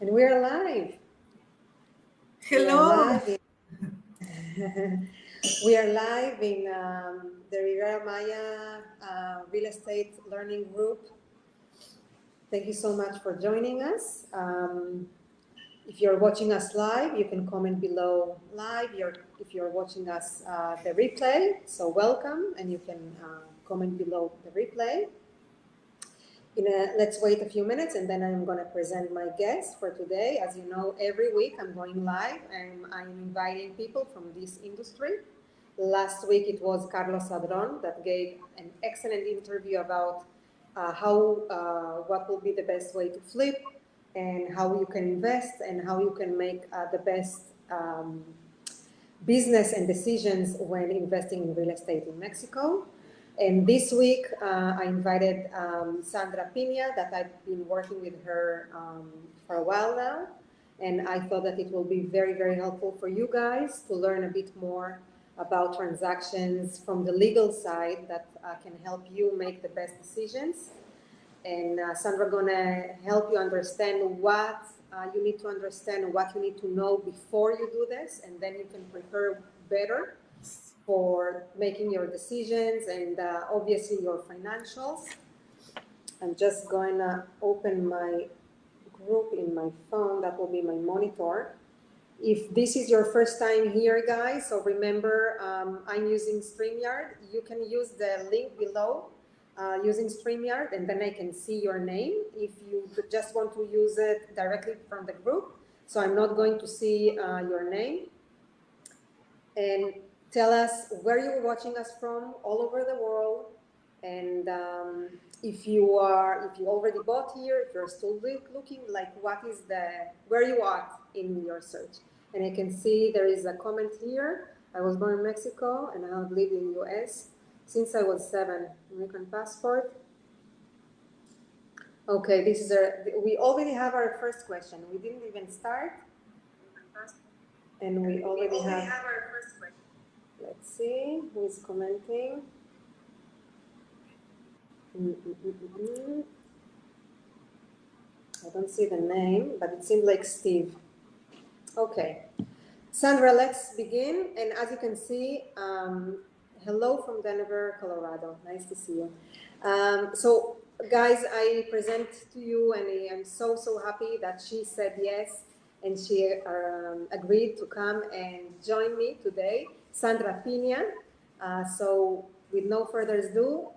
And we are live. Hello. We are live in the Riviera Real Estate Learning Group. Thank you so much for joining us. If you're watching us live, you can comment below live. If you're watching us the replay, so welcome, and you can comment below the replay. Let's wait a few minutes and then I'm going to present my guest for today. As you know, every week I'm going live and I'm inviting people from this industry. Last week it was Carlos Sadron that gave an excellent interview about what will be the best way to flip and how you can invest and how you can make the best business and decisions when investing in real estate in Mexico. And this week, I invited Sandra Pinia, that I've been working with her for a while now. And I thought that it will be very, very helpful for you guys to learn a bit more about transactions from the legal side that can help you make the best decisions. And Sandra gonna help you understand what you need to understand and what you need to know before you do this, and then you can prepare better for making your decisions and obviously your financials. I'm just going to open my group in my phone. That will be my monitor. If this is your first time here, guys, so remember I'm using StreamYard. You can use the link below using StreamYard, and then I can see your name if you just want to use it directly from the group. So I'm not going to see your name. And tell us where you're watching us from all over the world. And if you already bought here, if you're still looking, like where you are in your search. And I can see there is a comment here. I was born in Mexico and I have lived in the US since I was 7. American passport. Okay, we already have our first question. We didn't even start. And we already have our first question. Let's see who is commenting. I don't see the name, but it seems like Steve. Okay. Sandra, let's begin. And as you can see, hello from Denver, Colorado. Nice to see you. So, guys, I present to you, and I'm so, so happy that she said yes, and she agreed to come and join me today, Sandra Pinia. So, with no further ado,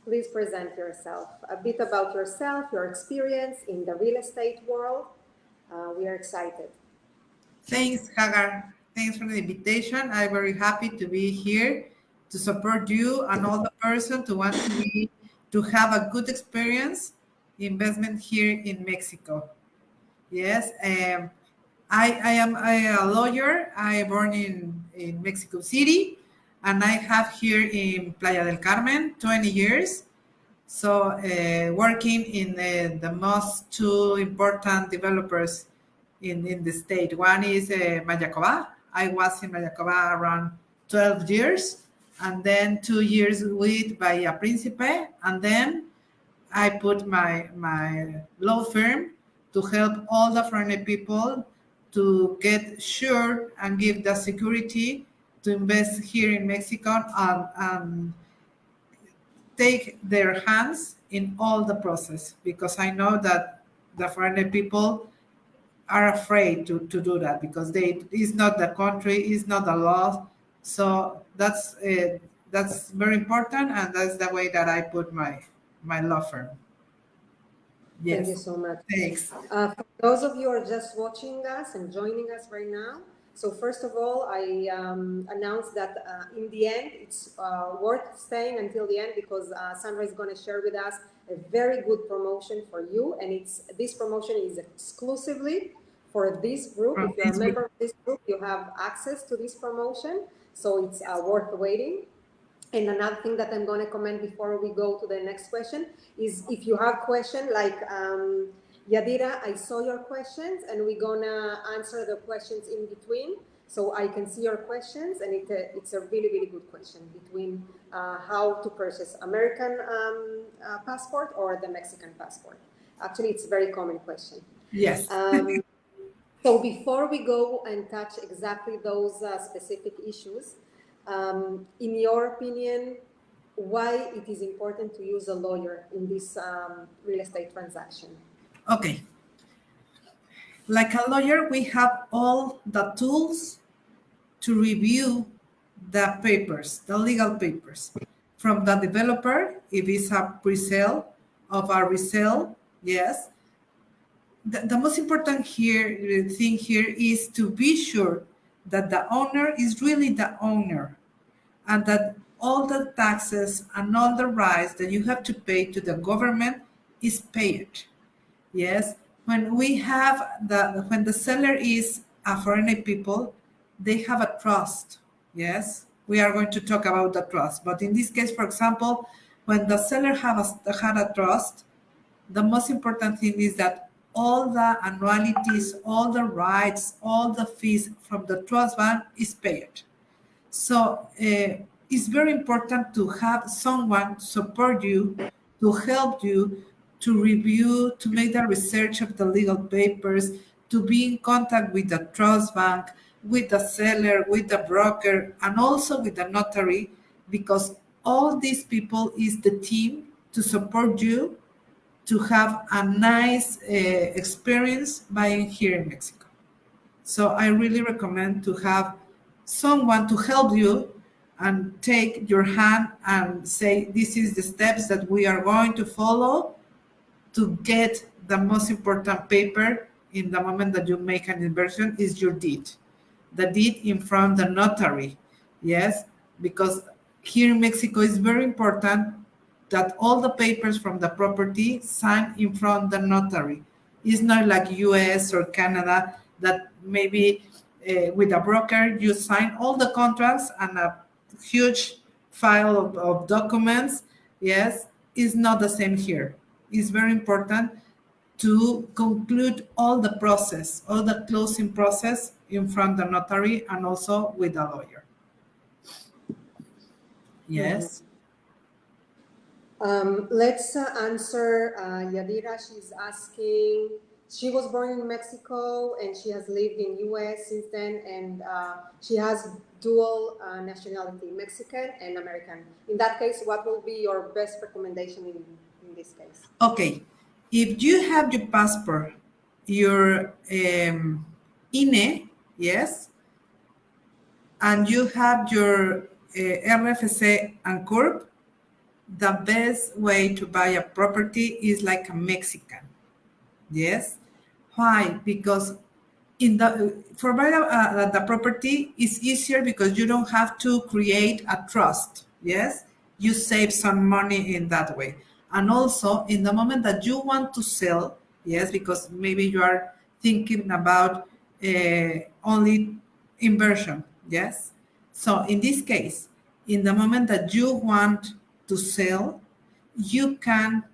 please present yourself. A bit about yourself, your experience in the real estate world. We are excited. Thanks, Hagar. Thanks for the invitation. I'm very happy to be here to support you and all the person to want to have a good experience investment here in Mexico. Yes, I am a lawyer. I born in Mexico City, and I have here in Playa del Carmen 20 years. So working in the most two important developers in the state. One is Mayacoba. I was in Mayacoba around 12 years, and then 2 years with Bahia Principe, and then I put my law firm to help all the foreign people to get sure and give the security to invest here in Mexico and take their hands in all the process, because I know that the foreign people are afraid to do that because it's not the country, it's not the law. So that's very important, and that's the way that I put my law firm. Thank you Yes, so much. thanks. For those of you who are just watching us and joining us right now, so first of all, I announced that in the end, it's worth staying until the end because Sandra is going to share with us a very good promotion for you. And this promotion is exclusively for this group. From If you're a this group. member of this group, you have access to this promotion. So it's worth waiting. And another thing that I'm going to comment before we go to the next question is if you have questions like Yadira, I saw your questions and we're going to answer the questions in between so I can see your questions. And it's a really, really good question between how to purchase American passport or the Mexican passport. Actually, it's a very common question. Yes. So before we go and touch exactly those specific issues, in your opinion, why it is important to use a lawyer in this real estate transaction? Okay. Like a lawyer, we have all the tools to review the papers, the legal papers, from the developer, if it's a pre-sale, of a resale, yes. The most important thing here is to be sure that the owner is really the owner, and that all the taxes and all the rights that you have to pay to the government is paid. Yes, when the seller is a foreign people, they have a trust. Yes, we are going to talk about the trust. But in this case, for example, when the seller had a trust, the most important thing is that all the annualities, all the rights, all the fees from the trust bank is paid. So it's very important to have someone support you, to help you, to review, to make the research of the legal papers, to be in contact with the trust bank, with the seller, with the broker, and also with the notary, because all these people is the team to support you to have a nice experience buying here in Mexico. So I really recommend to have someone to help you and take your hand and say, this is the steps that we are going to follow to get the most important paper in the moment that you make an inversion is your deed. The deed in front of the notary. Yes, because here in Mexico it's very important that all the papers from the property signed in front of the notary. It's not like US or Canada that maybe with a broker you sign all the contracts and a huge file of documents. Yes, it's not the same here. It's very important to conclude all the process, all the closing process in front of the notary and also with a lawyer. Yes. Let's answer Yadira. She's asking, she was born in Mexico and she has lived in US since then, and she has dual nationality, Mexican and American. In that case, what will be your best recommendation in this case? Okay. If you have your passport, your INE, yes, and you have your RFC and CURP, the best way to buy a property is like a Mexican. Yes. Why? Because for buying the property is easier because you don't have to create a trust. Yes. You save some money in that way. And also in the moment that you want to sell, yes, because maybe you are thinking about only inversion. Yes. So in this case, in the moment that you want to sell, you can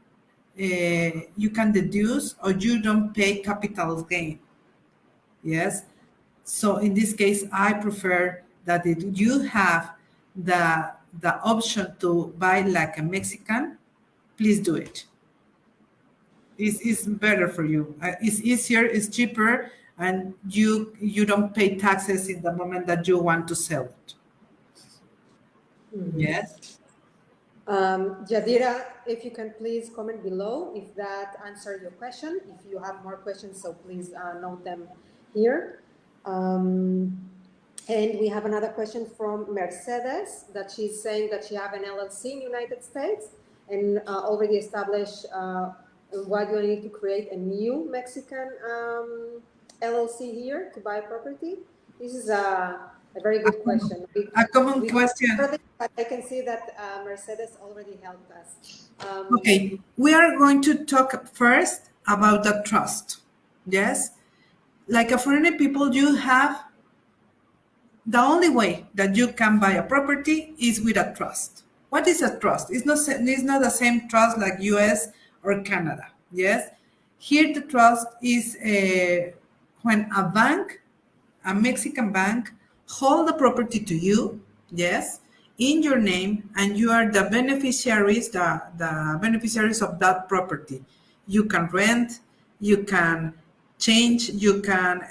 deduce or you don't pay capital gain. Yes. So in this case, I prefer that if you have the option to buy like a Mexican, please do it. It's better for you. It's easier, it's cheaper, and you don't pay taxes in the moment that you want to sell it. Mm-hmm. Yes. Yadira, if you can please comment below if that answered your question. If you have more questions, so please note them here. And we have another question from Mercedes that she's saying that she have an LLC in United States and already established why do I need to create a new Mexican LLC here to buy property? This is a very good question. A common question. I can see that Mercedes already helped us. Okay, we are going to talk first about the trust. Yes, like a foreign people, you have the only way that you can buy a property is with a trust. What is a trust? It's not the same trust like US or Canada. Yes, here the trust is when a bank, a Mexican bank, hold the property to you. Yes, in your name, and you are the beneficiaries, the beneficiaries of that property. You can rent, you can change, you can,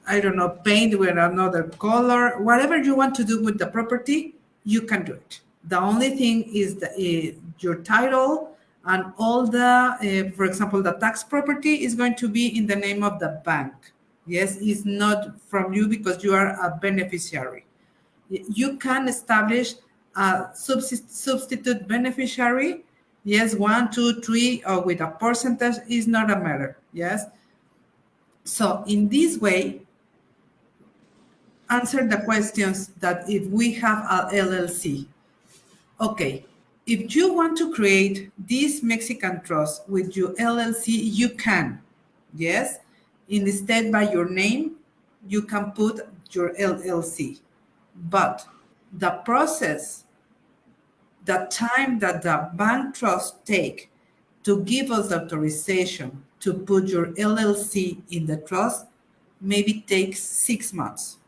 I don't know, paint with another color, whatever you want to do with the property, you can do it. The only thing is your title and all the, for example, the tax property is going to be in the name of the bank. Yes, it's not from you because you are a beneficiary. You can establish a substitute beneficiary. Yes, 1, 2, 3, or with a percentage is not a matter. Yes. So in this way, answer the questions that if we have a LLC. Okay, if you want to create this Mexican trust with your LLC, you can. Yes, instead by your name, you can put your LLC. But the process, the time that the bank trust take to give us authorization to put your LLC in the trust maybe takes 6 months.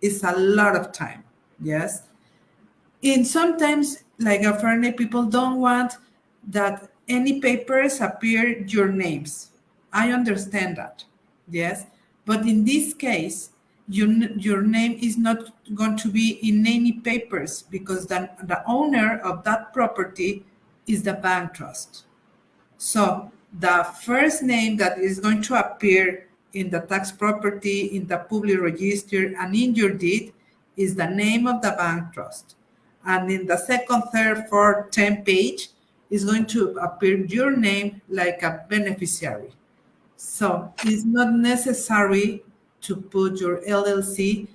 It's a lot of time. Yes. And sometimes, like attorney, people don't want that any papers appear your names. I understand that. Yes. But in this case, your name is not going to be in any papers because the owner of that property is the bank trust. So the first name that is going to appear in the tax property, in the public register, and in your deed is the name of the bank trust. And in the second, third, fourth, 10th page is going to appear your name like a beneficiary. So it's not necessary to put your LLC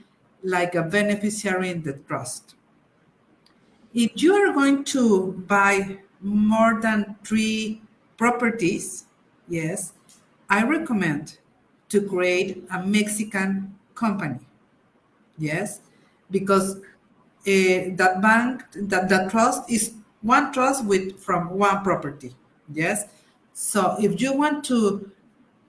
like a beneficiary in the trust. If you are going to buy more than 3 properties, yes, I recommend to create a Mexican company. Yes, because that bank, that the trust is one trust with from one property. Yes, so if you want to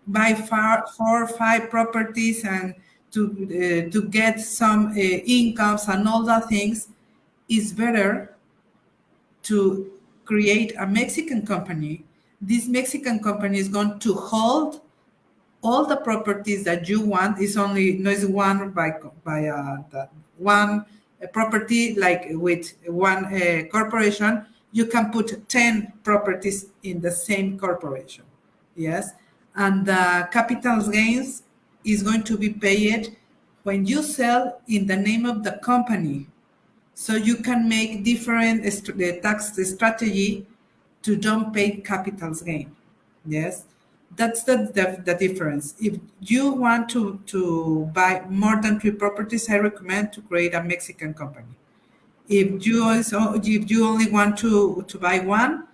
buy 4 or 5 properties and to get some incomes and all the things, it's better to create a Mexican company. This Mexican company is going to hold all the properties that you want. Is only no is one by the one property, like with one corporation. You can put 10 properties in the same corporation. Yes, and the capital gains is going to be paid when you sell in the name of the company. So you can make different tax strategy to don't pay capital gain. Yes, that's the difference. If you want to buy more than 3 properties, I recommend to create a Mexican company. If you only want to buy one,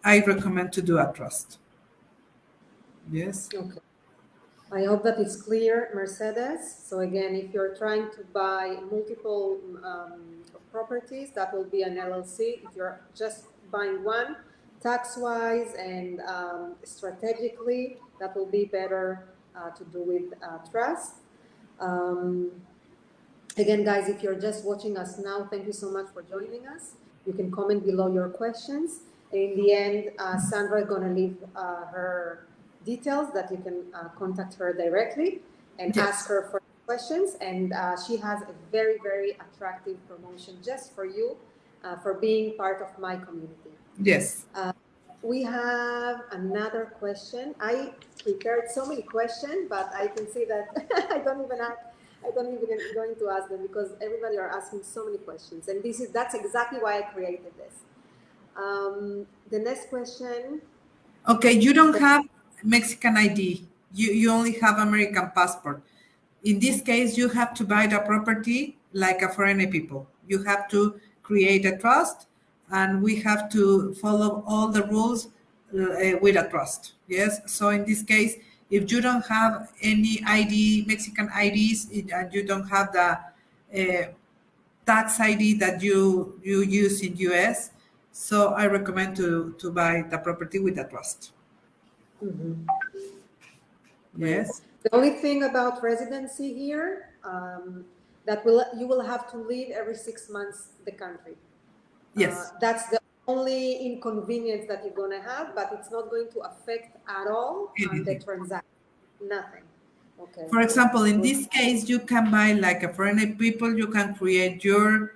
I recommend to do a trust. Yes. Okay. I hope that it's clear, Mercedes. So again, if you're trying to buy multiple properties, that will be an LLC. If you're just buying one, tax-wise and strategically, that will be better to do with trust. Again, guys, if you're just watching us now, thank you so much for joining us. You can comment below your questions. In the end, Sandra is going to leave her details that you can contact her directly and Yes. ask her for questions. And she has a very, very attractive promotion just for you for being part of my community. Yes. We have another question. I prepared so many questions, but I can see that I don't even going to ask them because everybody are asking so many questions, and that's exactly why I created this. The next question. Okay, you don't have Mexican ID. You only have American passport. In this case, you have to buy the property like a foreign people. You have to create a trust, and we have to follow all the rules with a trust. Yes. So in this case, if you don't have any ID, Mexican IDs, and you don't have the tax ID that you use in US, so I recommend to buy the property with a trust. Mm-hmm. Yes. The only thing about residency here that you will have to leave every 6 months the country. Yes. That's the only inconvenience that you're going to have, but it's not going to affect at all on the transaction. Nothing. Okay. For example, in this case, you can buy like a foreign people, you can create your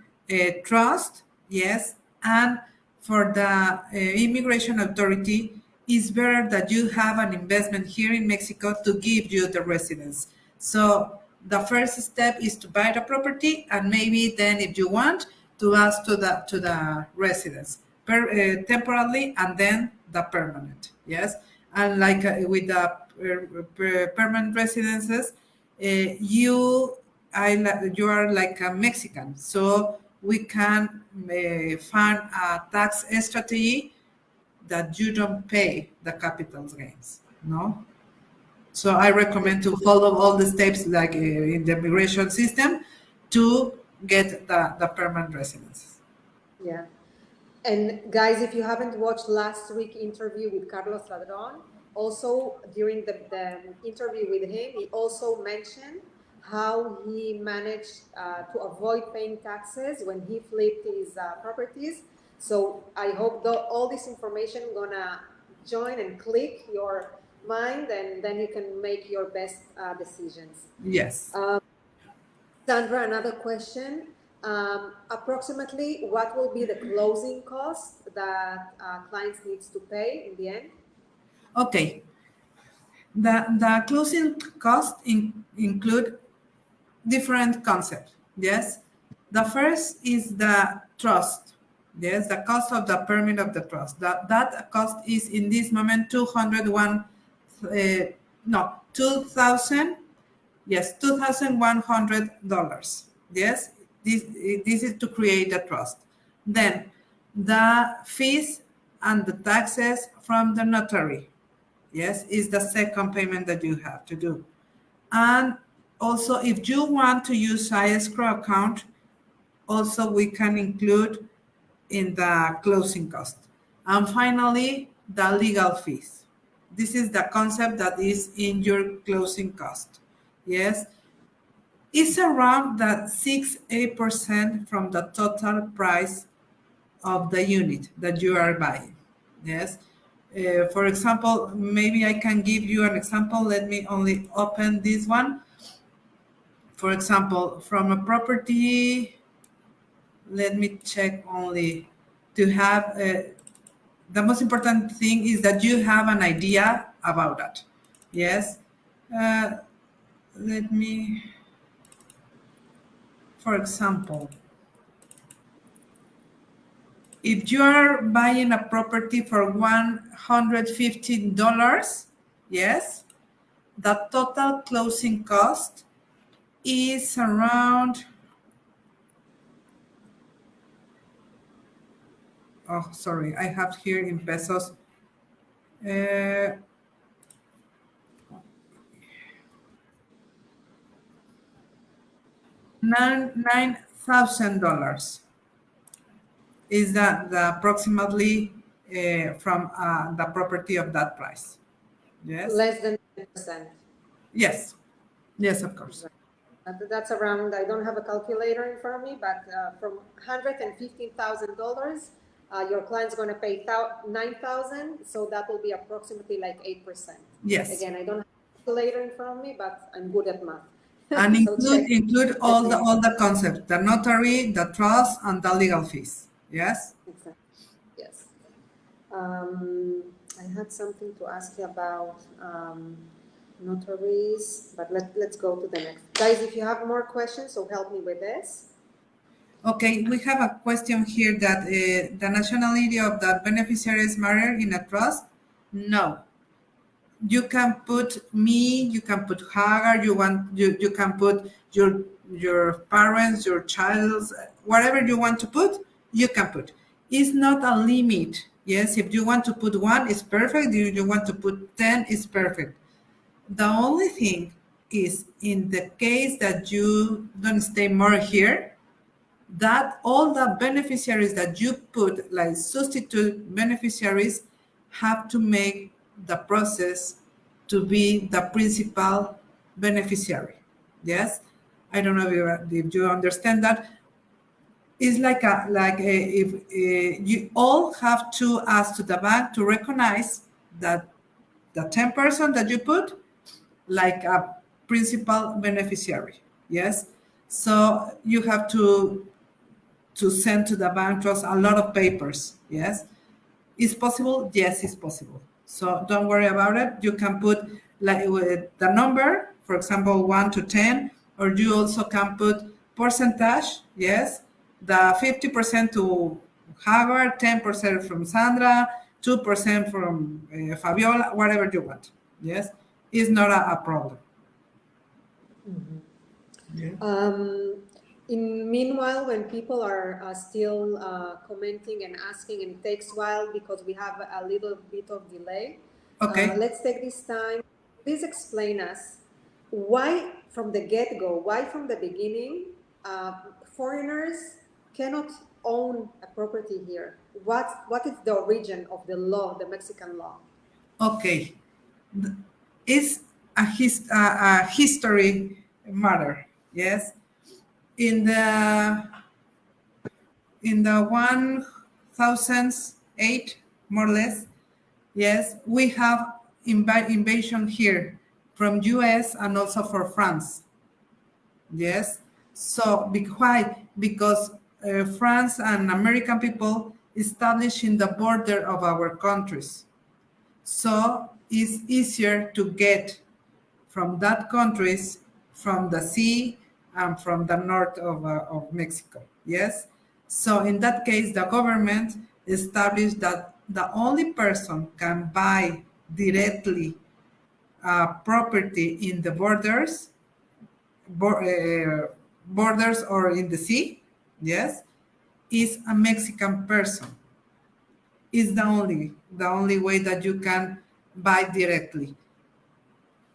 trust, yes, and for the immigration authority, it's better that you have an investment here in Mexico to give you the residence. So the first step is to buy the property, and maybe then, if you want, to ask to the residence temporarily, and then the permanent, yes. And like with the permanent residences, you are like a Mexican, so we can find a tax strategy that you don't pay the capital gains, no? So I recommend to follow all the steps like in the immigration system to get the permanent residence. Yeah. And guys, if you haven't watched last week's interview with Carlos Ladron, also during the interview with him, he also mentioned how he managed to avoid paying taxes when he flipped his properties. So I hope all this information gonna join and click your mind, and then you can make your best decisions. Yes. Sandra, another question. Approximately what will be the closing cost that clients needs to pay in the end? Okay. The closing cost include different concepts. Yes. The first is the trust. Yes, the cost of the permit of the trust. That cost is in this moment 2,000. Yes, $2,100. Yes, this is to create the trust. Then the fees and the taxes from the notary. Yes, is the second payment that you have to do. And also, if you want to use an escrow account, also we can include in the closing cost. And finally, the legal fees. This is the concept that is in your closing cost. Yes, it's around that 6-8% from the total price of the unit that you are buying. Yes. For example, maybe I can give you an example. Let me only open this one. For example, from a property, let me check only to have the most important thing is that you have an idea about that. Yes. Let me, for example, if you are buying a property for $115, yes, the total closing cost is around, oh, sorry, I have here in pesos, $9,000 is the approximately from the property of that price. Yes. Less than 10%. Yes. Yes, of course. That's around, I don't have a calculator in front of me, but from $115,000, your client's going to pay $9,000, so that will be approximately like 8%. Yes. Again, I don't have a calculator in front of me, but I'm good at math. And So include all the concepts, the notary, the trust, and the legal fees. Yes. Exactly. Yes. I had something to ask you about notaries, but let's go to the next. Guys, if you have more questions, so help me with this. Okay, we have a question here that the nationality of the beneficiaries matter in a trust. No. You can put me, you can put Hagar, you can put your parents, your child, whatever you want to put, you can put. It's not a limit. Yes, if you want to put one, it's perfect. If you want to put 10, it's perfect. The only thing is in the case that you don't stay more here, that all the beneficiaries that you put, like substitute beneficiaries, have to make the process to be the principal beneficiary. Yes, I don't know if you understand that. it's if you all have to ask to the bank to recognize that the 10% that you put like a principal beneficiary. Yes, so you have to send to the bank trust a lot of papers. Yes, is possible? Yes, it's possible. So don't worry about it. You can put like with the number, for example, 1 to 10, or you also can put percentage. Yes, the 50% to Hagar, 10% from Sandra, 2% from Fabiola, whatever you want. Yes, it's not a problem. Yeah. Meanwhile, when people are still commenting and asking, and it takes a while because we have a little bit of delay, Okay. let's take this time. Please explain us why from the get-go, why from the beginning, foreigners cannot own a property here. What is the origin of the law, the Mexican law? Okay. It's a history matter. Yes. In the 1008, more or less, yes, we have invasion here from US and also for France. Yes. So why? Because France and American people established in the border of our countries. So it's easier to get from that countries, from the sea and from the north of Mexico. Yes. So in that case, the government established that the only person can buy directly property in the borders or in the sea. Yes, is a Mexican person. Is the only way that you can buy directly.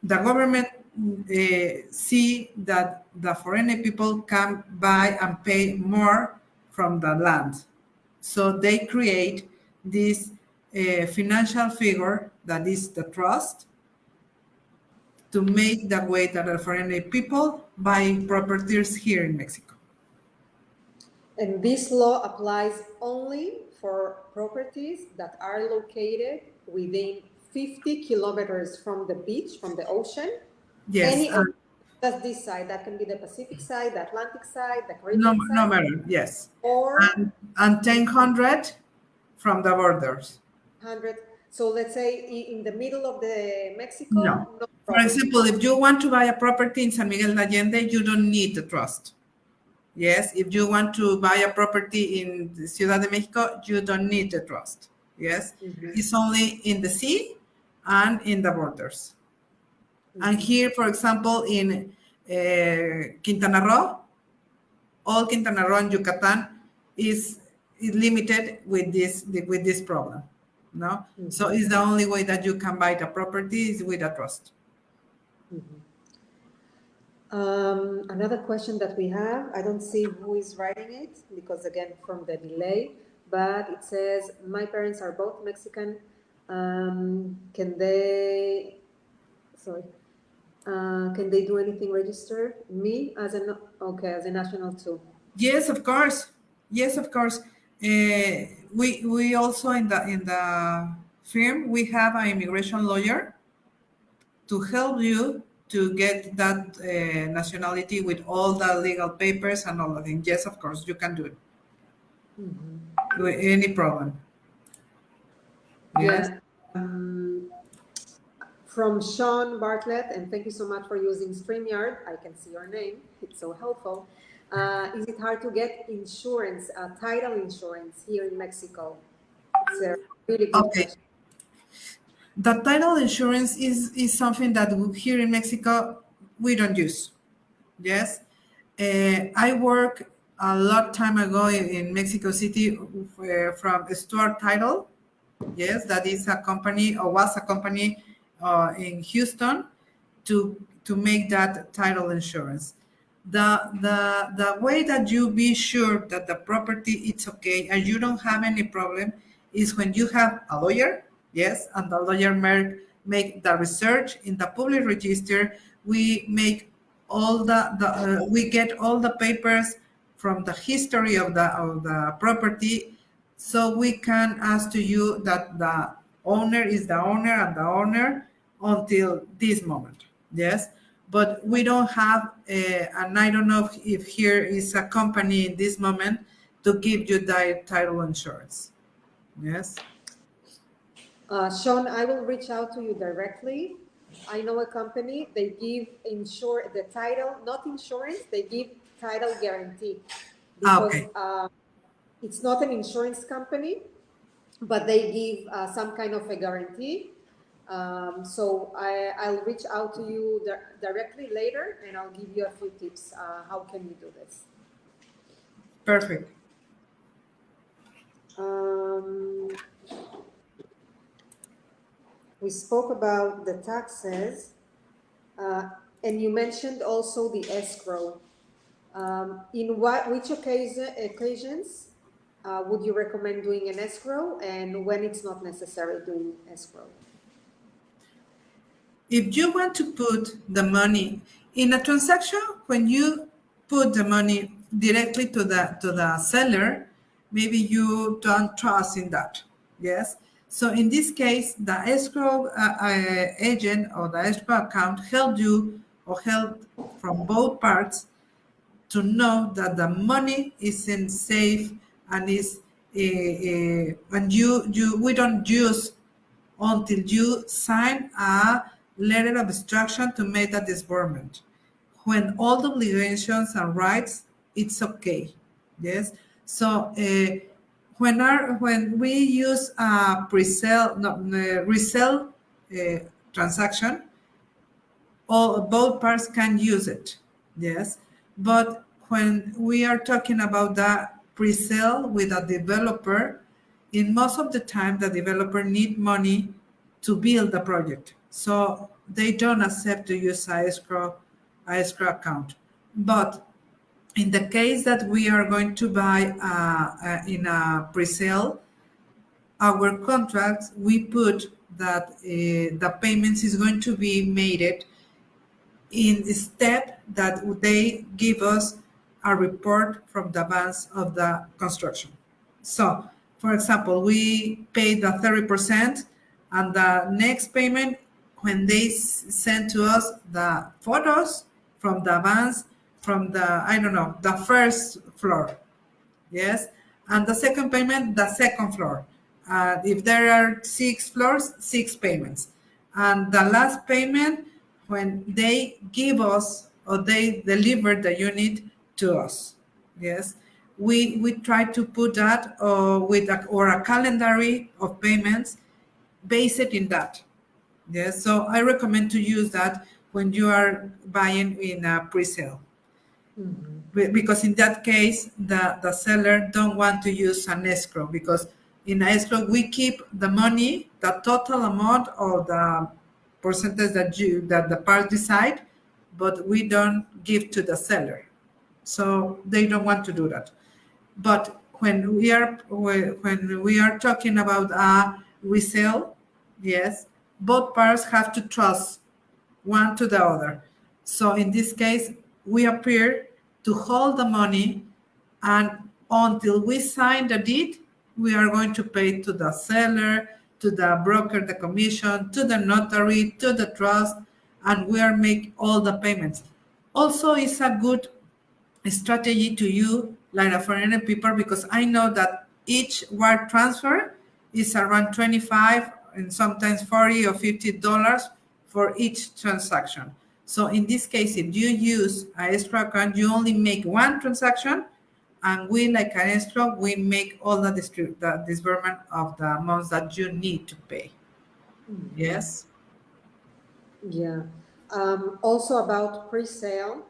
The government see that the foreign people can buy and pay more from the land. So they create this financial figure that is the trust to make the way that the foreign people buy properties here in Mexico. And this law applies only for properties that are located within 50 kilometers from the beach, from the ocean. Yes. That's this side. That can be the Pacific side, the Atlantic side, the No, Caribbean no side. matter. Yes. Or and 1000 from the borders. 100. So let's say in the middle of the Mexico. No. No For example, if you want to buy a property in San Miguel de Allende, you don't need the trust. Yes. If you want to buy a property in Ciudad de Mexico, you don't need the trust. Yes. It's only in the sea and in the borders. And here, for example, in Quintana Roo, all Quintana Roo and Yucatan is limited with this problem. No, so it's the only way that you can buy the property is with a trust. Another question that we have, I don't see who is writing it because again from the delay, but it says my parents are both Mexican. Can they do anything register me as as a national too? Yes, of course. Yes, of course. We also in the firm we have an immigration lawyer to help you to get that nationality with all the legal papers and all of things. Yes, of course, you can do it. With any problem. Yes. Yeah. From Sean Bartlett, and thank you so much for using StreamYard. I can see your name. It's so helpful. Is it hard to get insurance, title insurance here in Mexico? It's a really good question. The title insurance is something that here in Mexico we don't use. Yes. I worked a lot time ago in Mexico City from Stuart Title. Yes, that is a company or was a company in Houston to make that title insurance. The way that you be sure that the property is okay and you don't have any problem is when you have a lawyer. Yes, and the lawyer make the research in the public register. We make all we get all the papers from the history of the property, so we can ask to you that the owner is the owner and the owner until this moment. Yes, but we don't have, and I don't know if here is a company in this moment to give you that title insurance. Yes. Sean, I will reach out to you directly. I know a company, they give the title, not insurance, they give title guarantee because Okay. it's not an insurance company, but they give some kind of a guarantee. So I'll reach out to you directly later and I'll give you a few tips. How can we do this? Perfect. We spoke about the taxes, and you mentioned also the escrow. Which occasions would you recommend doing an escrow, and when it's not necessary doing escrow? If you want to put the money in a transaction, when you put the money directly to the seller, maybe you don't trust in that. Yes. So in this case, the escrow agent or the escrow account help you or help from both parts to know that the money is in safe and is and you we don't use until you sign a letter of instruction to make a disbursement. When all the obligations and rights, it's okay. Yes. So when we use a pre-sale, no, resale transaction, both parts can use it. Yes. But when we are talking about the pre-sale with a developer, in most of the time the developer need money to build the project, so they don't accept to use a escrow account. But in the case that we are going to buy in a pre-sale, our contracts, we put that the payments is going to be made in the step that they give us a report from the advance of the construction. So, for example, we pay the 30%, and the next payment, when they send to us the photos from the advance, from the, I don't know, the first floor, yes, and the second payment, the second floor. If there are 6 floors, 6 payments. And the last payment, when they give us or they deliver the unit to us. Yes, we try to put that with a calendar of payments based in that. Yes, so I recommend to use that when you are buying in a pre-sale. Because in that case, the seller don't want to use an escrow, because in escrow we keep the money, the total amount of the percentage that the part decide, but we don't give to the seller. So they don't want to do that. But when we are talking about a resale, yes, both parts have to trust one to the other. So in this case, we appear to hold the money, and until we sign the deed, we are going to pay to the seller, to the broker, the commission, to the notary, to the trust, and we are make all the payments. Also, it's a good strategy to you, like for any people, because I know that each wire transfer is around 25 and sometimes 40 or $50 for each transaction. So in this case, if you use an escrow account, you only make one transaction, and we, like an escrow, we make all the disbursement of the amounts that you need to pay. Yes. Yeah. Also about pre-sale,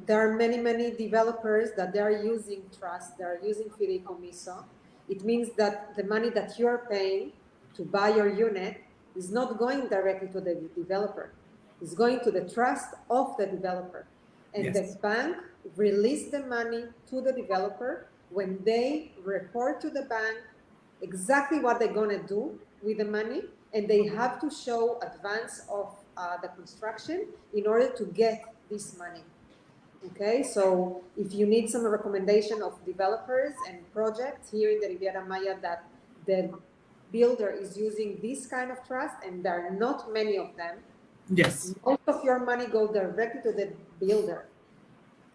there are many developers that they are using trust, they are using Fideicomiso. It means that the money that you are paying to buy your unit is not going directly to the developer. It's going to the trust of the developer. And Yes. the bank release the money to the developer when they report to the bank exactly what they're going to do with the money, and they have to show advance of the construction in order to get this money. Okay, so if you need some recommendation of developers and projects here in the Riviera Maya that the builder is using this kind of trust, and there are not many of them, Yes. most of your money goes directly to the builder.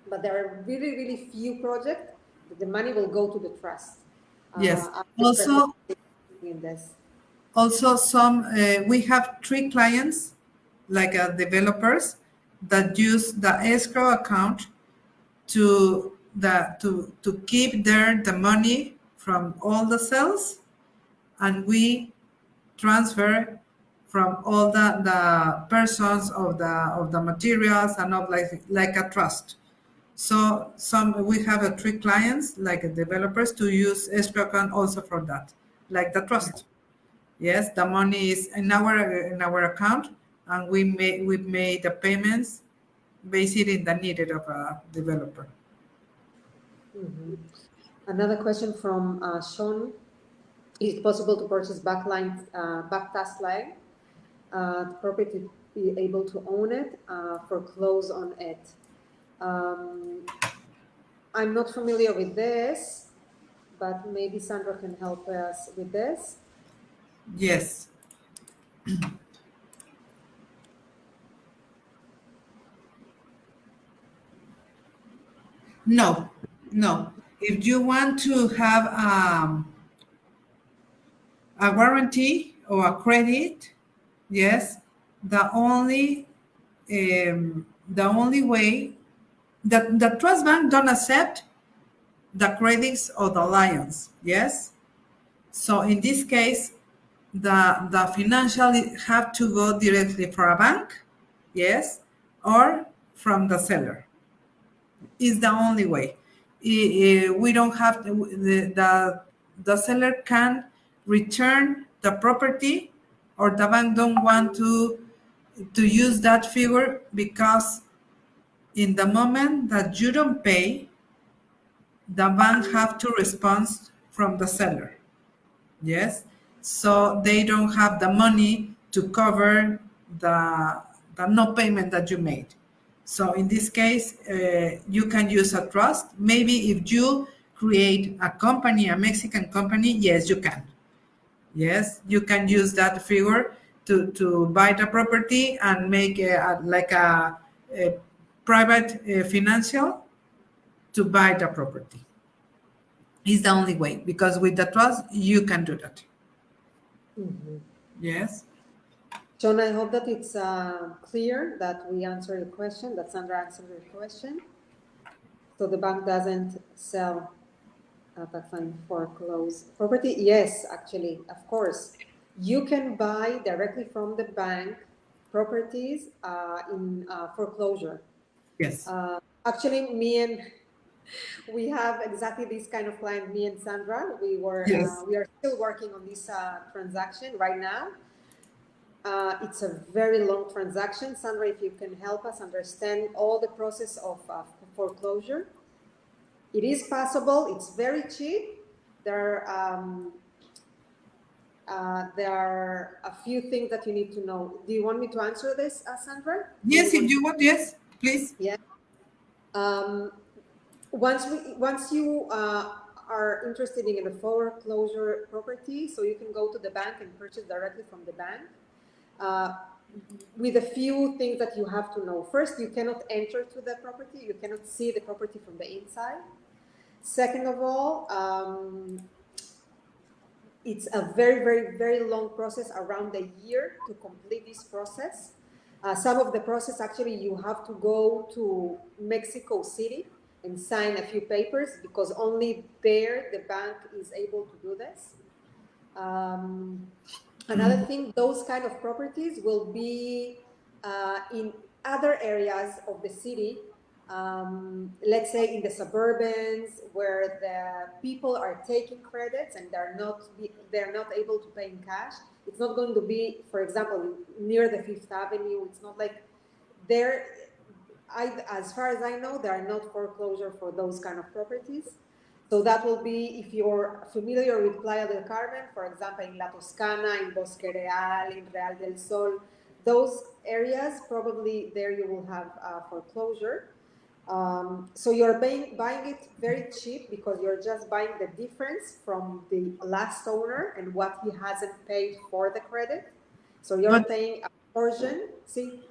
But there are really, really few projects that the money will go to the trust. Yes. I'm just Also, in this. some we have three clients, like developers, that use the escrow account to keep there the money from all the sales, and we transfer from all the persons of the materials and of like a trust. So some we have three clients like developers to use escrow account also for that, like the trust. Yes, the money is in our account, and we made the payments based in the needed of a developer. Mhm. Another question from Sean. Is it possible to purchase back task line, the property to be able to own it, foreclose on it? Um, I'm not familiar with this, but maybe Sandra can help us with this. Yes. No, no. If you want to have a warranty or a credit, yes, the only way that the trust bank don't accept the credits or the alliance, yes. So in this case, the financial have to go directly for a bank, yes, or from the seller. Is the only way. We don't have the seller can return the property, or the bank don't want to use that figure, because in the moment that you don't pay, the bank have to respond from the seller. Yes, so they don't have the money to cover the no payment that you made. So in this case, you can use a trust. Maybe if you create a company, a Mexican company, yes, you can. Yes, you can use that figure to buy the property and make like a private financial to buy the property. Is the only way, because with the trust you can do that. Mhm. Yes. John, I hope that it's clear that we answer your question, that Sandra answered your question. So the bank doesn't sell tax line foreclose property? Yes, actually, of course. You can buy directly from the bank properties in foreclosure. Yes. Actually, we have exactly this kind of client, me and Sandra. Yes. We are still working on this transaction right now. It's a very long transaction. Sandra, if you can help us understand all the process of foreclosure. It is possible. It's very cheap. There are a few things that you need to know. Do you want me to answer this, Sandra? Do you Yes, if want? you want, yes, please. Yeah. Um, once you are interested in a foreclosure property, so you can go to the bank and purchase directly from the bank. Uh, with a few things that you have to know. First, you cannot enter to the property. You cannot see the property from the inside. Second of all, it's a very, very, very long process, around a year to complete this process. Some of the process, actually, you have to go to Mexico City and sign a few papers, because only there the bank is able to do this. Another thing, those kind of properties will be in other areas of the city, let's say in the suburbans, where the people are taking credits and they're not able to pay in cash. It's not going to be, for example, near the Fifth Avenue. It's not like there. As far as I know, there are not foreclosure for those kind of properties. So that will be, if you're familiar with Playa del Carmen, for example, in La Toscana, in Bosque Real, in Real del Sol, those areas, probably there you will have foreclosure. So you're buying it very cheap because you're just buying the difference from the last owner and what he hasn't paid for the credit. So you're But paying a portion. See,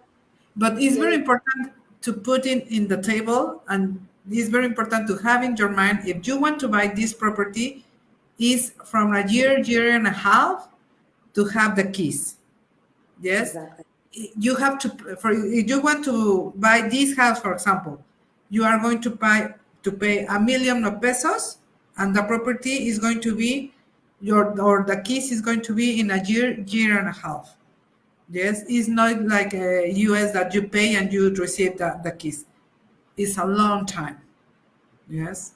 but it's very yeah, important to put it in the table, and it's very important to have in your mind if you want to buy this property is from a year and a half to have the keys. Yes, exactly. you have to for if you want to buy this house, for example, you are going to pay 1 million of pesos, and the property is going to be or the keys is going to be in a year and a half. Yes, it's not like a US that you pay and you receive the keys. It's a long time. Yes.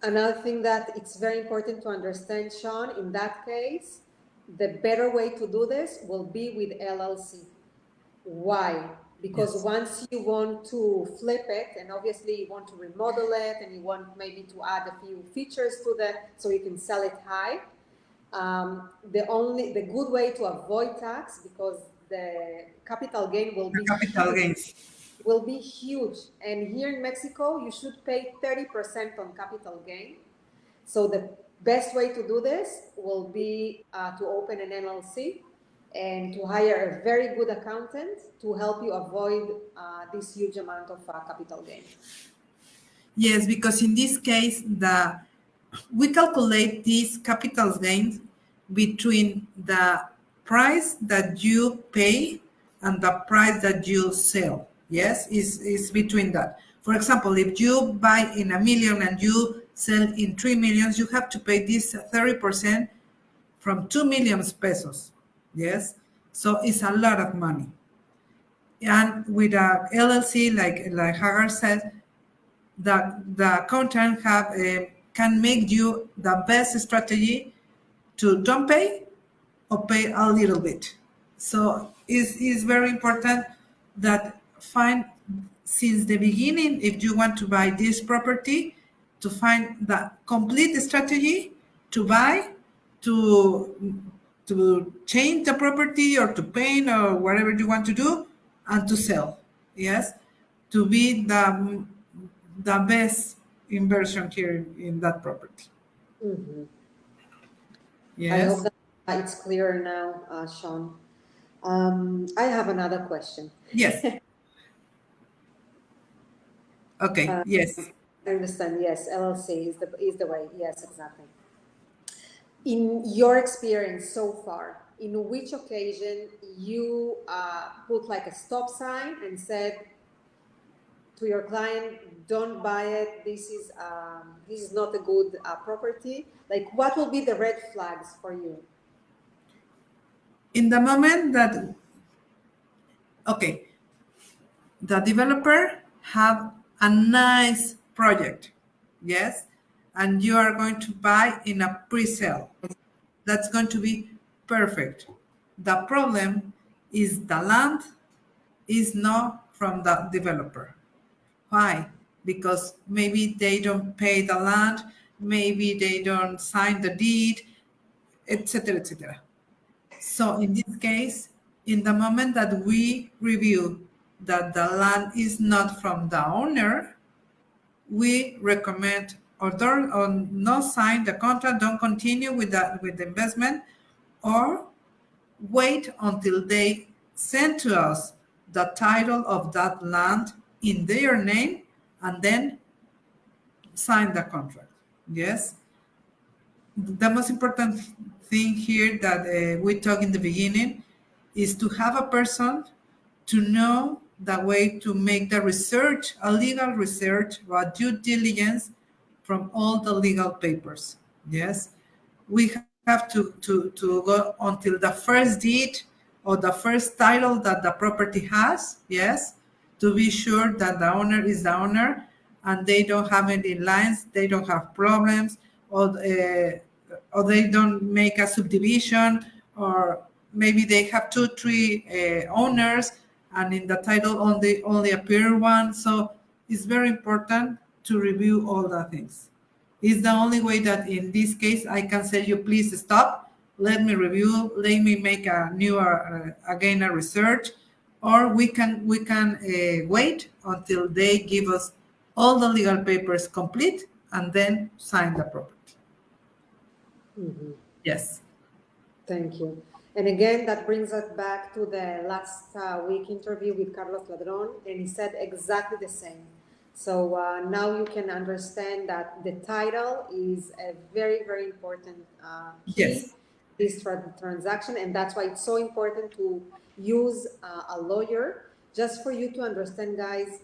Another thing that it's very important to understand, Sean, in that case, the better way to do this will be with LLC. Why? Because Yes. once you want to flip it, and obviously you want to remodel it, and you want maybe to add a few features to that so you can sell it high, the good way to avoid tax, because the capital gain will The be capital huge, gains. and here in Mexico you should pay 30% on capital gain. So the best way to do this will be to open an LLC and to hire a very good accountant to help you avoid this huge amount of capital gain. Yes, because in this case, we calculate these capital gains between the price that you pay and the price that you sell. Yes, is between that. For example, if you buy in 1 million and you sell in 3 millions, you have to pay this 30% from 2 million pesos. Yes, so it's a lot of money. And with a LLC, like Hagar said, the accountant can make you the best strategy to don't pay or pay a little bit. So it's very important that find since the beginning if you want to buy this property to find the complete strategy to buy to change the property or to paint or whatever you want to do and to sell. Yes, to be the best inversion here in that property. Mm-hmm. I hope Yes. that it's clear now, Sean. I have another question. Yes. Okay. Yes. I understand. Yes, LLC is the way. Yes, exactly. In your experience so far, in which occasion you put like a stop sign and said to your client, "Don't buy it. This is not a good property." Like, what will be the red flags for you? In the moment that okay, the developer have a nice project, yes, and you are going to buy in a pre-sale. That's going to be perfect. The problem is the land is not from the developer. Why? Because maybe they don't pay the land, maybe they don't sign the deed, etc., etc. So in this case, in the moment that we review that the land is not from the owner, we recommend or not sign the contract, don't continue with the investment, or wait until they send to us the title of that land in their name and then sign the contract. Yes. The most important thing here that we talked in the beginning is to have a person to know the way to make the research, a legal research, or due diligence from all the legal papers. Yes, we have to go until the first deed or the first title that the property has. Yes, to be sure that the owner is the owner and they don't have any lines, they don't have problems, or they don't make a subdivision, or maybe they have two, three owners, and in the title only appear one. So it's very important to review all the things. It's the only way that in this case I can say you please stop, let me review, let me make a new again a research, or we can wait until they give us all the legal papers complete, and then sign the property. Yes. Thank you. And again, that brings us back to the last week interview with Carlos Ladron, and he said exactly the same. So now you can understand that the title is a very, very important key Yes. this transaction, and that's why it's so important to use a lawyer. Just for you to understand, guys,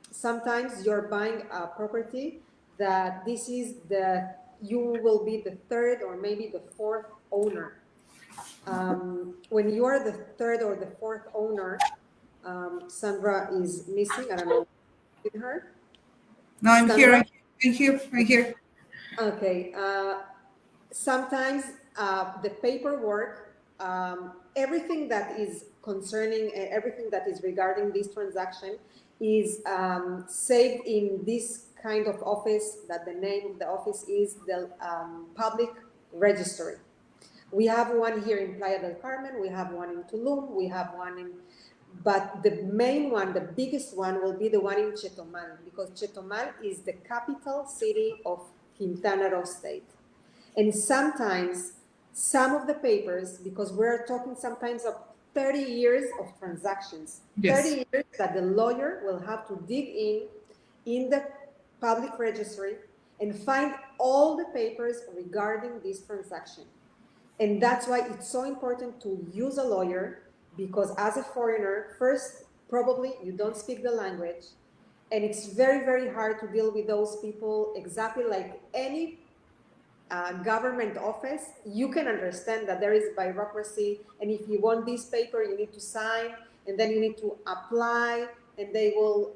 sometimes you're buying a property that this is you will be the third or maybe the fourth owner. When you are the third or the fourth owner, Sandra is missing. I don't know with her. No, I'm Sandra? here. I'm here. Okay. Sometimes the paperwork, everything that is concerning, everything that is regarding this transaction is saved in this kind of office that the name of the office is the public registry. We have one here in Playa del Carmen, we have one in Tulum, we have one in, but the main one, the biggest one will be the one in Chetumal, because Chetumal is the capital city of Quintana Roo state. And sometimes some of the papers, because we're talking sometimes of 30 years of transactions, Yes. 30 years that the lawyer will have to dig in the public registry and find all the papers regarding this transaction. And that's why it's so important to use a lawyer, because as a foreigner, first, probably you don't speak the language, and it's very, very hard to deal with those people exactly like any government office. You can understand that there is bureaucracy, and if you want this paper, you need to sign, and then you need to apply, and they will,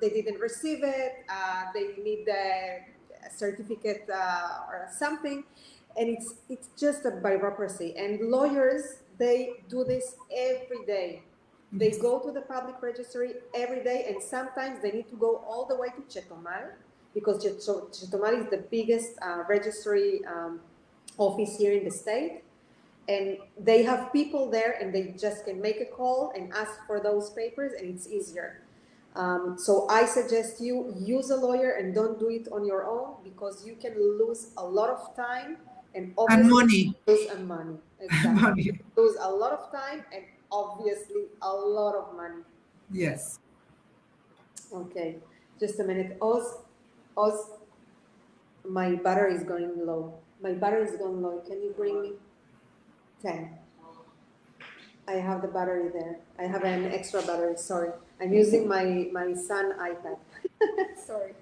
they didn't receive it, they need the certificate or something, and it's just a bureaucracy. And lawyers, they do this every day. They go to the public registry every day, and sometimes they need to go all the way to Chetumal, because Chetumal is the biggest registry office here in the state. And they have people there, and they just can make a call and ask for those papers, and it's easier. So I suggest you use a lawyer and don't do it on your own, because you can lose a lot of time and obviously money. lose money. Exactly. Money. Lose a lot of time and obviously a lot of money. Yes. Okay, just a minute. Oz, my battery is going low. My battery is going low. Can you bring me 10? I have the battery there. I have an extra battery, sorry. I'm using my son iPad. Sorry.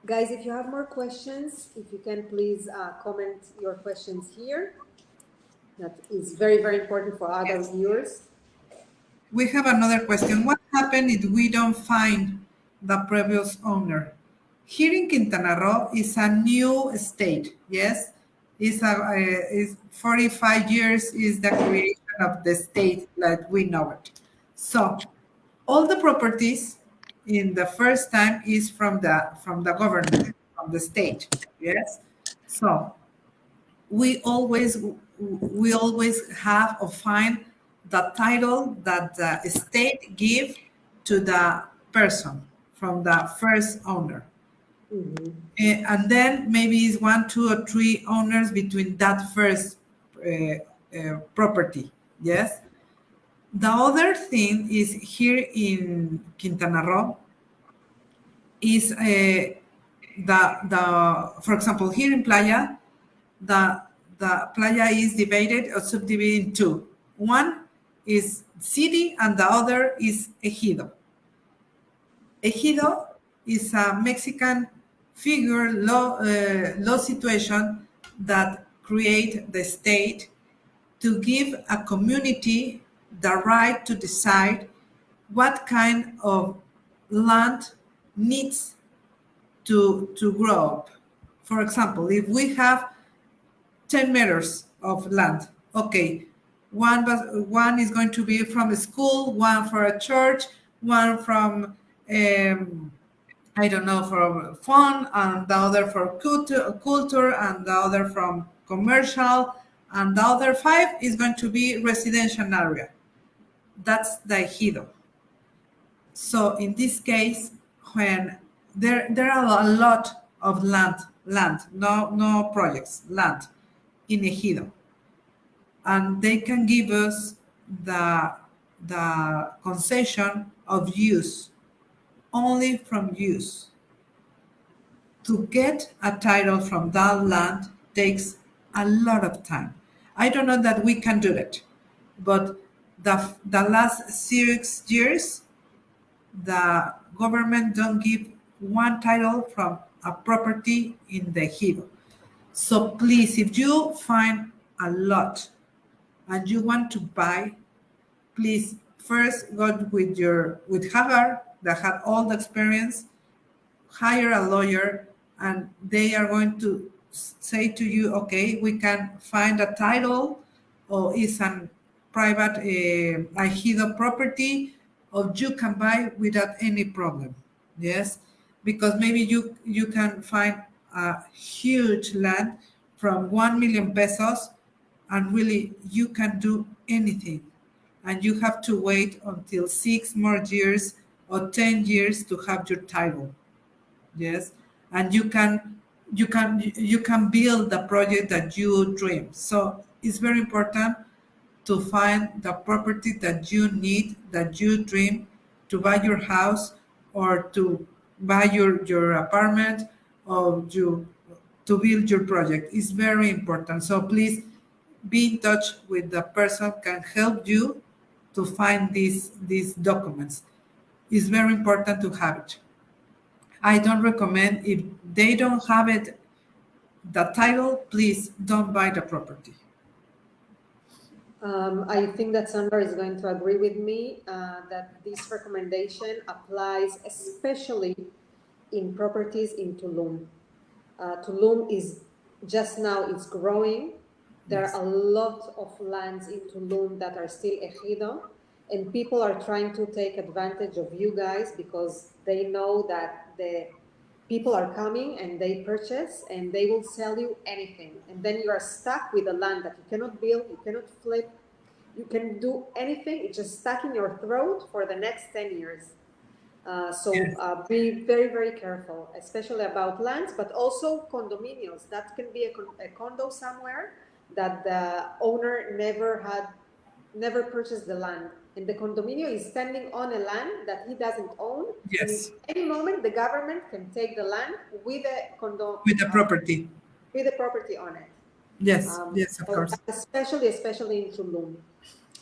Guys, if you have more questions, if you can please comment your questions here. That is very, very important for other viewers. We have another question. What happens if we don't find the previous owner? Here in Quintana Roo is a new state, yes? Is 45 years is the creation of the state like we know it. So all the properties in the first time is from the government, from the state, yes? So we always have or find the title that the state give to the person from the first owner. And then maybe it's 1, 2, or 3 owners between that first property. Yes. The other thing is here in Quintana Roo is for example, here in Playa, the playa is divided or subdivided in 2. One is city and the other is ejido. Ejido is a Mexican figure law situation that create the state to give a community the right to decide what kind of land needs to grow up. For example, if we have 10 meters of land. Okay, one is going to be from a school, one for a church, one from, I don't know, for fun, and the other for culture, and the other from commercial, and the other 5 is going to be residential area. That's the ejido. So in this case, when there are a lot of land, no projects, land in ejido, and they can give us the concession of use, only from use. To get a title from that land takes a lot of time. I don't know that we can do it, but the last 6 years, the government don't give one title from a property in the ejido. So please, if you find a lot and you want to buy, please first go with Hagar that had all the experience, hire a lawyer, and they are going to say to you, okay, we can find a title, or it's a private ejido property, or you can buy without any problem. Yes, because maybe you can find a huge land from 1 million pesos, and really you can do anything, and you have to wait until 6 more years or 10 years to have your title. Yes, and you can build the project that you dream. So it's very important to find the property that you need, that you dream, to buy your house, or to buy your apartment, or to build your project. It's very important. So please be in touch with the person can help you to find these documents. It's very important to have it. I don't recommend, if they don't have it, the title, please don't buy the property. I think that Sandra is going to agree with me that this recommendation applies especially in properties in Tulum. Tulum is just now, it's growing. There Yes. are a lot of lands in Tulum that are still ejido, and people are trying to take advantage of you guys because they know that the people are coming and they purchase and they will sell you anything. And then you are stuck with a land that you cannot build, you cannot flip, you can do anything. It's just stuck in your throat for the next 10 years. So be very, very careful, especially about lands, but also condominiums. That can be a condo somewhere that the owner never purchased the land. And the condominium is standing on a land that he doesn't own. Yes. And at any moment, the government can take the land with a condo, With the property. with the property on it. Yes, yes, of So course. especially in Tulum.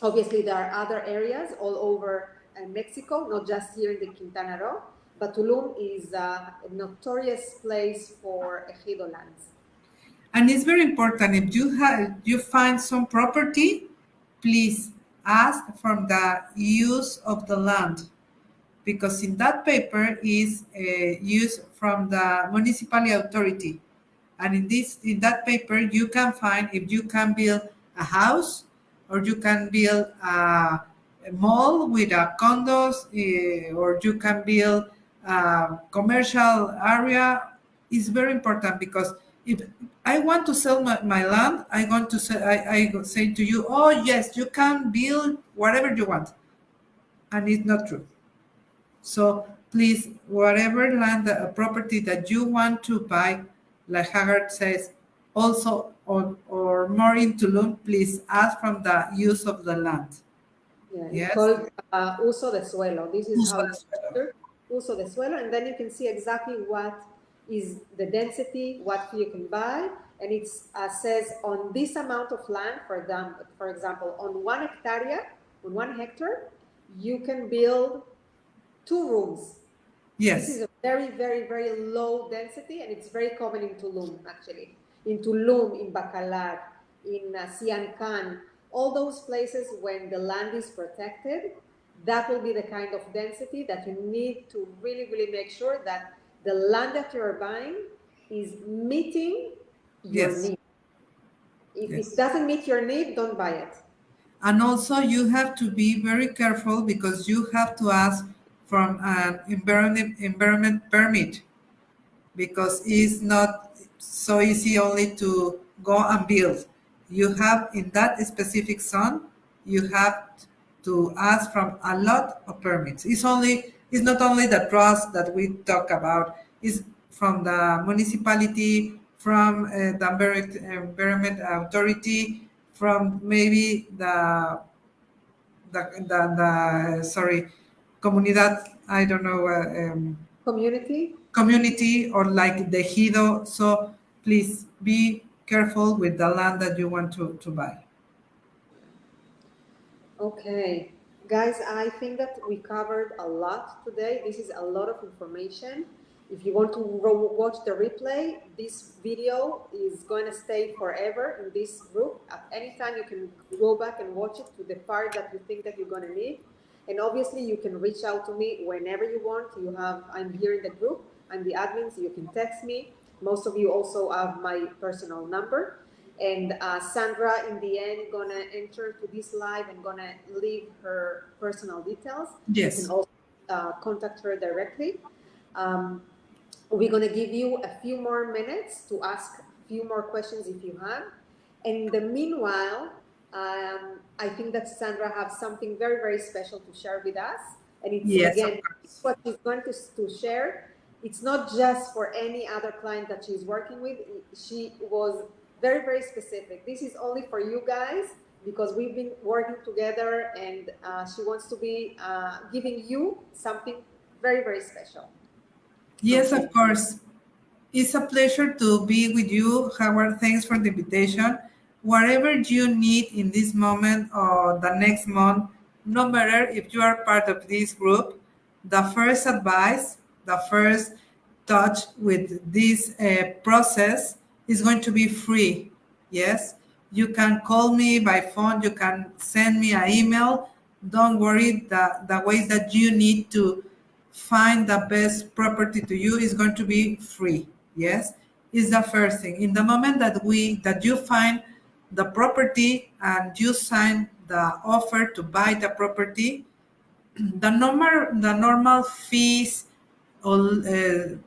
Obviously, there are other areas all over Mexico, not just here in the Quintana Roo, but Tulum is a notorious place for ejido lands. And it's very important, if you find some property, please ask from the use of the land, because in that paper is used from the municipality authority. And in that paper, you can find if you can build a house, or you can build a mall with a condos, or you can build a commercial area. It's very important, because if I want to sell my land, I say to you, oh yes, you can build whatever you want, and it's not true. So please, whatever land, property that you want to buy, like Haggard says, also or more in Tulum, please ask from the use of the land. Yeah, it's Yes. called uso de suelo. This is Uso how de it's suelo. structured, uso de suelo, and then you can see exactly what is the density, what you can buy, and it says on this amount of land, for example, on 1 hectare, you can build 2 rooms. This is Yes. a very, very, very low density, and it's very common in Tulum, actually. In Tulum, in Bacalar, in Siancan, all those places when the land is protected, that will be the kind of density that you need to really, really make sure that the land that you're buying is meeting your Yes. need. If Yes. it doesn't meet your need, don't buy it. And also you have to be very careful, because you have to ask from an environment permit, because it's not so easy only to go and build. You have, in that specific zone, you have to ask from a lot of permits. It's only It's not only the trust that we talk about, it's from the municipality, from the environment authority, from maybe the sorry, comunidad, I don't know, Community? community or like the ejido. So please be careful with the land that you want to buy. Okay, guys, I think that we covered a lot today. This is a lot of information. If you want to watch the replay, this video is going to stay forever in this group. At any time, you can go back and watch it to the part that you think that you're going to need. And obviously, you can reach out to me whenever you want. I'm here in the group. I'm the admin, so you can text me. Most of you also have my personal number. And Sandra, in the end, gonna enter to this live and gonna leave her personal details. Yes. You can also contact her directly. We're gonna give you a few more minutes to ask a few more questions if you have. And in the meanwhile, I think that Sandra has something very, very special to share with us. And it's, Yes, again, what she's going to share. It's not just for any other client that she's working with. She was very, very specific. This is only for you guys because we've been working together, and she wants to be giving you something very, very special. Yes, of course. It's a pleasure to be with you, Howard. Thanks for the invitation. Whatever you need in this moment or the next month, no matter if you are part of this group, the first advice, the first touch with this process is going to be free. Yes, you can call me by phone, you can send me an email. Don't worry, the ways that you need to find the best property to you is going to be free. Yes, is the first thing. In the moment that you find the property and you sign the offer to buy the property, the normal fees or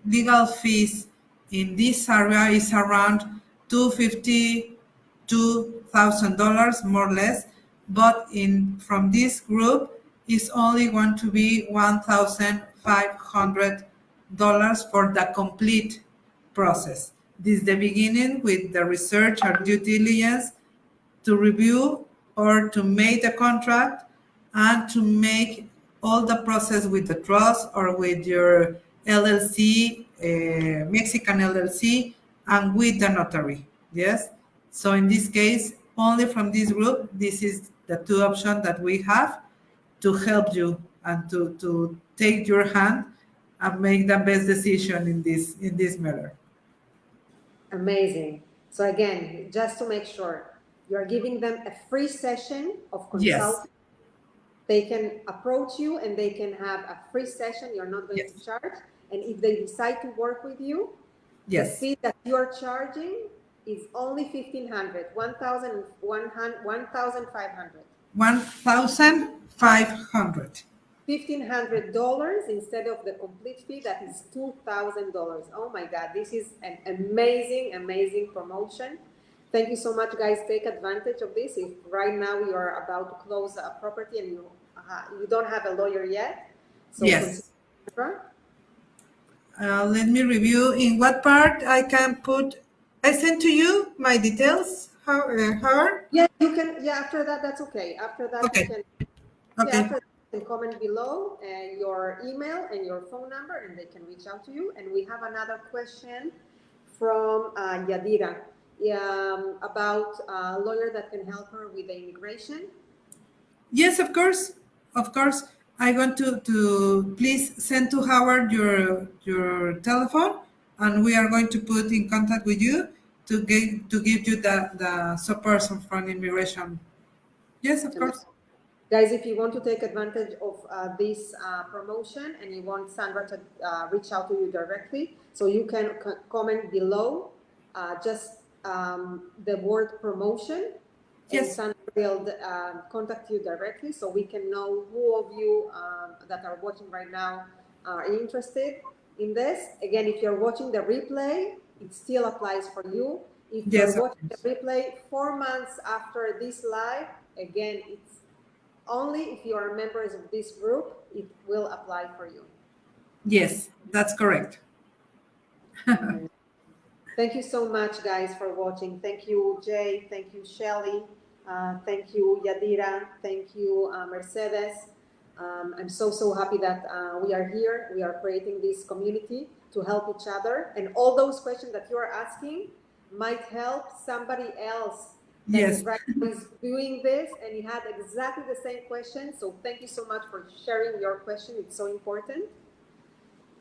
legal fees in this area is around $250,000 more or less, but in from this group is only going to be $1,500 for the complete process. This is the beginning with the research or due diligence to review or to make the contract and to make all the process with the trust or with your LLC, Mexican LLC, and with the notary. Yes. So in this case, only from this group, this is the two options that we have to help you and to take your hand and make the best decision in this matter. Amazing. So again, just to make sure, you're giving them a free session of Yes. consulting. They can approach you and they can have a free session. You're not going Yes. to charge. And if they decide to work with you, Yes. the fee that you're charging is only $1,500, $1,500. $1,500. $1,500 instead of the complete fee that is $2,000. Oh my God, this is an amazing, amazing promotion. Thank you so much, guys. Take advantage of this. If right now you are about to close a property and you don't have a lawyer yet, so Yes. consider. Let me review in what part I can put. I sent to you my details. How? Yeah, you can. Yeah, after that, that's okay. After that, Okay. you can. Okay. Yeah, after that, you can comment below your email and your phone number, and they can reach out to you. And we have another question from Yadira about a lawyer that can help her with the immigration. Yes, of course. Of course. I want to please send to Howard your telephone, and we are going to put in contact with you to give you the support from immigration. Yes, of course. Guys, if you want to take advantage of this promotion and you want Sandra to reach out to you directly, so you can comment below just the word promotion. And Yes. Sandra will contact you directly so we can know who of you that are watching right now are interested in this. Again, if you're watching the replay, it still applies for you. If Yes, you're watching the replay 4 months after this live, again, only if you are members of this group, it will apply for you. Yes, that's correct. Amazing. Thank you so much, guys, for watching. Thank you, Jay. Thank you, Shelly. Thank you, Yadira. Thank you, Mercedes. I'm so happy that we are here. We are creating this community to help each other. And all those questions that you are asking might help somebody else that Yes. is right now is doing this and he had exactly the same question. So thank you so much for sharing your question. It's so important.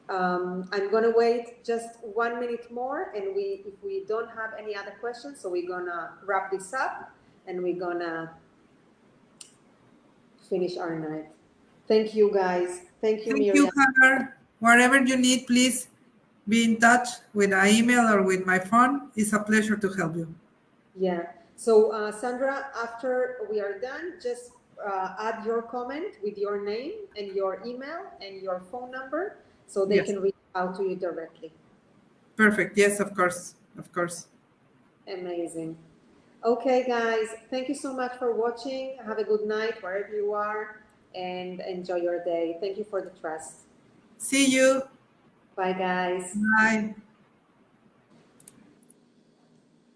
I'm gonna wait just 1 minute more, and if we don't have any other questions, so we're gonna wrap this up, and we're gonna finish our night. Thank you, guys. Thank you, Thank you, Miriam. Hagar. Whatever you need, please be in touch with an email or with my phone. It's a pleasure to help you. Yeah. So, Sandra, after we are done, just add your comment with your name and your email and your phone number, so they Yes. can reach out to you directly. Perfect. Yes, of course. Of course. Amazing. Okay, guys, thank you so much for watching. Have a good night wherever you are and enjoy your day. Thank you for the trust. See you. Bye, guys. Bye.